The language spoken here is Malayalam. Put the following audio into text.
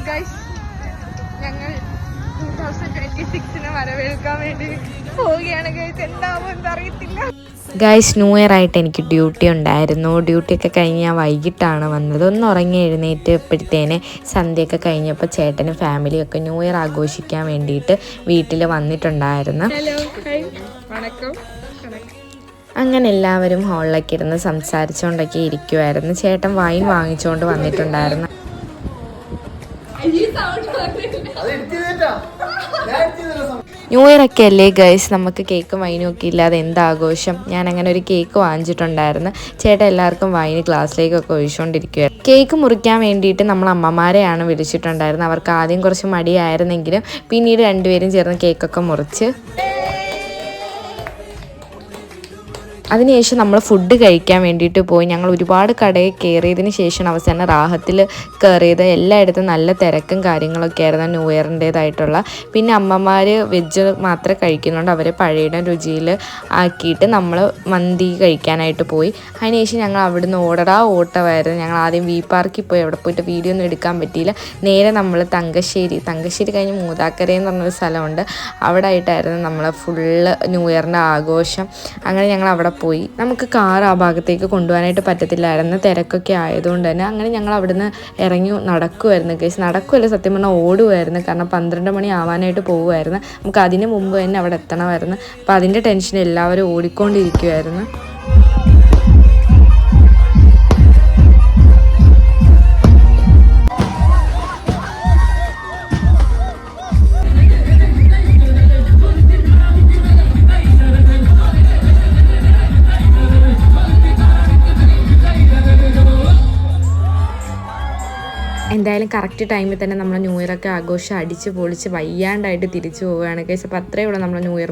ഗൈസ്, ഞങ്ങൾ 2026 വരവേൽക്കാൻ വേണ്ടി പോവുകയാണ് ഗൈസ്. എന്താവും എന്നറിയത്തില്ല. ഗൈസ്, ന്യൂ ഇയർ ആയിട്ട് എനിക്ക് ഡ്യൂട്ടി ഉണ്ടായിരുന്നു. ഡ്യൂട്ടിയൊക്കെ കഴിഞ്ഞ് ഞാൻ വൈകിട്ടാണ് വന്നത്. ഒന്ന് ഉറങ്ങി എഴുന്നേറ്റപ്പോഴത്തേനെ സന്ധ്യയൊക്കെ കഴിഞ്ഞപ്പോൾ ചേട്ടനും ഫാമിലിയൊക്കെ ന്യൂ ഇയർ ആഘോഷിക്കാൻ വേണ്ടിയിട്ട് വീട്ടിൽ വന്നിട്ടുണ്ടായിരുന്നു. അങ്ങനെ എല്ലാവരും ഹാളിലൊക്കെ ഇരുന്ന് സംസാരിച്ചുകൊണ്ടൊക്കെ ഇരിക്കുമായിരുന്നു. ചേട്ടൻ വൈൻ വാങ്ങിച്ചുകൊണ്ട് വന്നിട്ടുണ്ടായിരുന്നു. ന്യൂ ഇയർ ഒക്കെ അല്ലേ ഗൈസ്, നമുക്ക് കേക്കും വൈനും ഒക്കെ ഇല്ലാതെ എന്താഘോഷം. ഞാൻ അങ്ങനെ ഒരു കേക്ക് വാങ്ങിച്ചിട്ടുണ്ടായിരുന്നു. ചേട്ടൻ എല്ലാവർക്കും വൈന് ഗ്ലാസ്സിലേക്കൊക്കെ ഒഴിച്ചുകൊണ്ടിരിക്കുകയായിരുന്നു. കേക്ക് മുറിക്കാൻ വേണ്ടിയിട്ട് നമ്മൾ അമ്മമാരെയാണ് വിളിച്ചിട്ടുണ്ടായിരുന്നത്. അവർക്ക് ആദ്യം കുറച്ച് മടിയായിരുന്നെങ്കിലും പിന്നീട് രണ്ടുപേരും ചേർന്ന് കേക്കൊക്കെ മുറിച്ച് അതിനുശേഷം നമ്മൾ ഫുഡ് കഴിക്കാൻ വേണ്ടിയിട്ട് പോയി. ഞങ്ങൾ ഒരുപാട് കടയിൽ കയറിയതിന് ശേഷം അവസാനം റാഹത്തിൽ കയറിയത്. എല്ലായിടത്തും നല്ല തിരക്കും കാര്യങ്ങളൊക്കെ ആയിരുന്നു ന്യൂ ഇയറിൻ്റേതായിട്ടുള്ള. പിന്നെ അമ്മമാർ വെജ് മാത്രമേ കഴിക്കുന്നുണ്ട്. അവരെ പഴയുടെ രുചിയിൽ ആക്കിയിട്ട് നമ്മൾ മന്തി കഴിക്കാനായിട്ട് പോയി. അതിനുശേഷം ഞങ്ങൾ അവിടുന്ന് ഓട്ടമായിരുന്നു. ഞങ്ങൾ ആദ്യം വി പാർക്കിൽ പോയി. അവിടെ പോയിട്ട് വീഡിയോ ഒന്നും എടുക്കാൻ പറ്റിയില്ല. നേരെ നമ്മൾ തങ്കശ്ശേരി കഴിഞ്ഞ് മൂതാക്കര എന്ന് പറഞ്ഞൊരു സ്ഥലമുണ്ട്. അവിടെ ആയിട്ടായിരുന്നു നമ്മൾ ഫുള്ള് ന്യൂ ഇയറിൻ്റെ ആഘോഷം. അങ്ങനെ ഞങ്ങൾ അവിടെ പോയി. നമുക്ക് കാർ ആ ഭാഗത്തേക്ക് കൊണ്ടുപോകാനായിട്ട് പറ്റത്തില്ലായിരുന്നു, തിരക്കൊക്കെ ആയതുകൊണ്ട് തന്നെ. അങ്ങനെ ഞങ്ങൾ അവിടുന്ന് ഇറങ്ങി നടക്കുമായിരുന്നു ഗൈസ്. നടക്കുമല്ല, സത്യം പറഞ്ഞാൽ ഓടുമായിരുന്നു. കാരണം 12 മണി ആവാനായിട്ട് പോകുമായിരുന്നു. നമുക്ക് അതിന് മുമ്പ് തന്നെ അവിടെ എത്തണമായിരുന്നു. അപ്പോൾ അതിൻ്റെ ടെൻഷൻ എല്ലാവരും ഓടിക്കൊണ്ടിരിക്കുമായിരുന്നു. എന്തായാലും കറക്റ്റ് ടൈമിൽ തന്നെ നമ്മൾ ന്യൂ ഇയറൊക്കെ ആഘോഷം അടിച്ച് പൊളിച്ച് വയ്യാണ്ടായിട്ട് തിരിച്ചു പോവുകയാണ് ഗൈസ്. അപ്പോൾ അത്രയേ ഉള്ളൂ നമ്മുടെ ന്യൂ ഇയർ